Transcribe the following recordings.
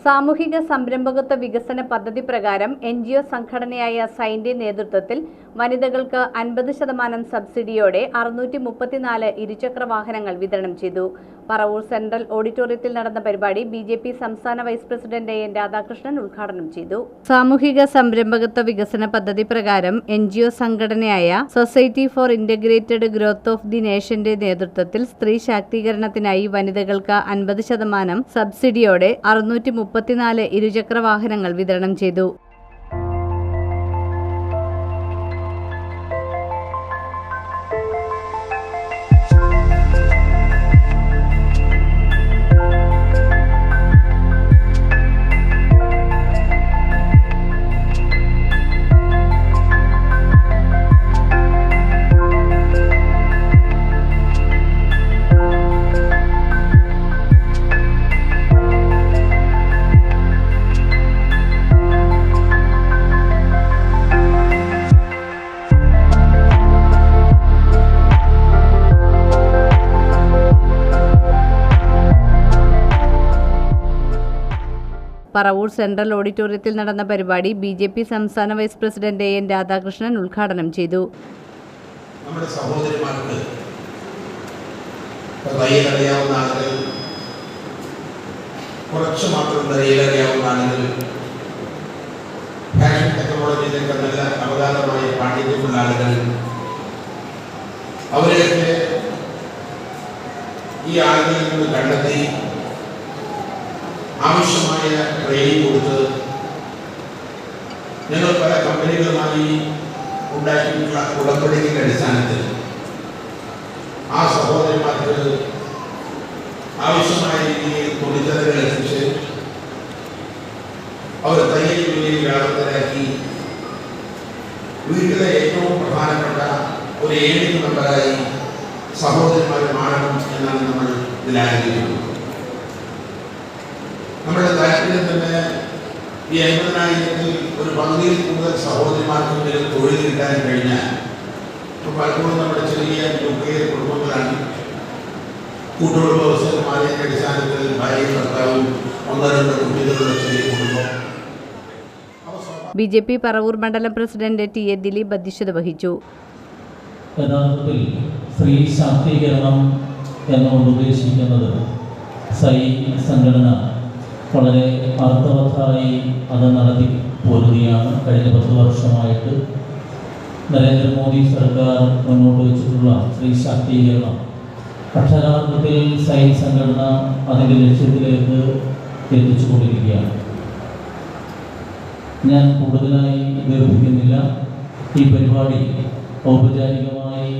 സാമൂഹിക സംരംഭകത്വ വികസന പദ്ധതി പ്രകാരം NGO സംഘടനയായ സൈൻ്റെ നേതൃത്വത്തിൽ വനിതകൾക്ക് 50% സബ്സിഡിയോടെ 634 ഇരുചക്ര വാഹനങ്ങൾ വിതരണം ചെയ്തു. പറവൂർ സെൻട്രൽ ഓഡിറ്റോറിയത്തിൽ നടന്ന പരിപാടി BJP സംസ്ഥാന വൈസ് പ്രസിഡന്റ് AN രാധാകൃഷ്ണൻ ഉദ്ഘാടനം ചെയ്തു. സാമൂഹിക സംരംഭകത്വ വികസന പദ്ധതി പ്രകാരം NGO സംഘടനയായ society for integrated growth of the നേഷന്റെ നേതൃത്വത്തിൽ സ്ത്രീ ശാക്തീകരണത്തിനായി വനിതകൾക്ക് 50% സബ്സിഡിയോടെ 634 ഇരുചക്ര വാഹനങ്ങൾ വിതരണം ചെയ്തു. പറവൂർ സെൻട്രൽ ഓഡിറ്റോറിയത്തിൽ നടന്ന പരിപാടി BJP സംസ്ഥാന വൈസ് പ്രസിഡന്റ് AN രാധാകൃഷ്ണൻ ഉദ്ഘാടനം ചെയ്തു. നമ്മുടെ സഹോദരിമാർക്ക് തയ്യലറിയാവുന്ന ആളുകൾ, കുറച്ച് മാത്രം തയ്യലറിയാവുന്ന ആളുകൾ, ഫാഷൻ ടെക്നോളജിയിലൊക്കെ നല്ല അവതാരമായ പാണ്ഡിത്യമുള്ള ആളുകൾ, അവരെയൊക്കെ ഈ ആളുകളിൽ നിന്ന് കണ്ടെത്തി ആവശ്യമായ ട്രെയിനിങ് കൊടുത്ത് ഞങ്ങൾ പല കമ്പനികളുമായി ഉണ്ടാക്കിയിട്ടുള്ള ഉടമ്പടിയുടെ അടിസ്ഥാനത്തിൽ ആ സഹോദരന്മാർക്ക് ആവശ്യമായ രീതിയിൽ തുണിത്തരങ്ങൾ എത്തിച്ച് അവർ തയ്യൽ ജോലിയിൽ വ്യാപൃതരാക്കി വീട്ടിലെ ഏറ്റവും പ്രധാനപ്പെട്ട ഒരു ഏണിംഗ് മെമ്പറായി സഹോദരന്മാർ മാറണം എന്നാണ് നമ്മൾ ഇതിൽ ആഗ്രഹിക്കുന്നത്. നമ്മുടെ താല്പര്യം തന്നെ ഈ 50,000-ൽ ഒരു പകുതിയിൽ കൂടുതൽ സഹോദരിമാർക്കെങ്കിലും തൊഴിൽ കിട്ടാൻ കഴിഞ്ഞാൽ, പലപ്പോഴും നമ്മുടെ ചെറിയ ന്യൂക്ലിയർ കുടുംബങ്ങളാണ്. കൂട്ടുകുടുംബ വ്യവസ്ഥമാരുടെ അടിസ്ഥാനത്തിൽ ഭാര്യയും ഭർത്താവും 1-2 കുട്ടികളുള്ള ചെറിയ കുടുംബം. BJP പറവൂർ മണ്ഡലം പ്രസിഡന്റ് TA ദിലീപ് അധ്യക്ഷത വഹിച്ചു. യഥാർത്ഥത്തിൽ സ്ത്രീ ശാക്തീകരണം എന്നുകൊണ്ട് ഉദ്ദേശിക്കുന്നത് സൈ സംഘടന വളരെ അർത്ഥവത്തായി അത് നടത്തി പോരുകയാണ്. കഴിഞ്ഞ 10 വർഷമായിട്ട് നരേന്ദ്രമോദി സർക്കാർ മുന്നോട്ട് വെച്ചിട്ടുള്ള സ്ത്രീ ശാക്തീകരണം അക്ഷരാർത്ഥത്തിൽ സൈ സംഘടന അതിൻ്റെ ലക്ഷ്യത്തിലേക്ക് എത്തിച്ചുകൊണ്ടിരിക്കുകയാണ്. ഞാൻ കൂടുതലായി ദീർഘിക്കുന്നില്ല. ഈ പരിപാടി ഔപചാരികമായി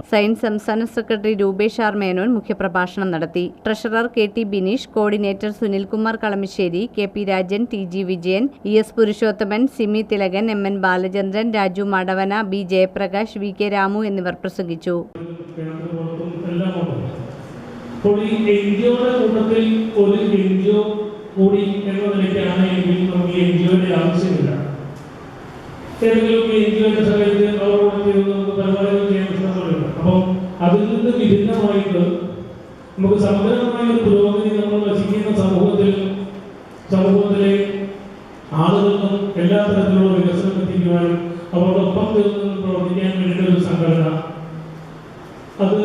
സയൻസ് സംസ്ഥാന സെക്രട്ടറി രൂപേഷ് ആർ മേനോൻ മുഖ്യപ്രഭാഷണം നടത്തി. Treasurer KT Bineesh, coordinator Sunilkumar Kalamassery, KP Rajan, TG Vijayan, ES Purushothaman, Simi Thilakan, MN Balachandran, Raju Madavana, B Jayaprakash, VK Ramu എന്നിവർ പ്രസംഗിച്ചു. അപ്പം അതിൽ നിന്ന് വിഭിന്നമായിട്ട് നമുക്ക് സമഗ്രമായ ഒരു പുരോഗതി നമ്മൾ വസിക്കുന്ന സമൂഹത്തിലെ ആളുകൾക്കും എല്ലാ തരത്തിലുള്ള വികസനം എത്തിക്കുവാനും അവരോടൊപ്പം പ്രവർത്തിക്കാൻ വേണ്ടിയിട്ട് ഒരു സംഘടന അത്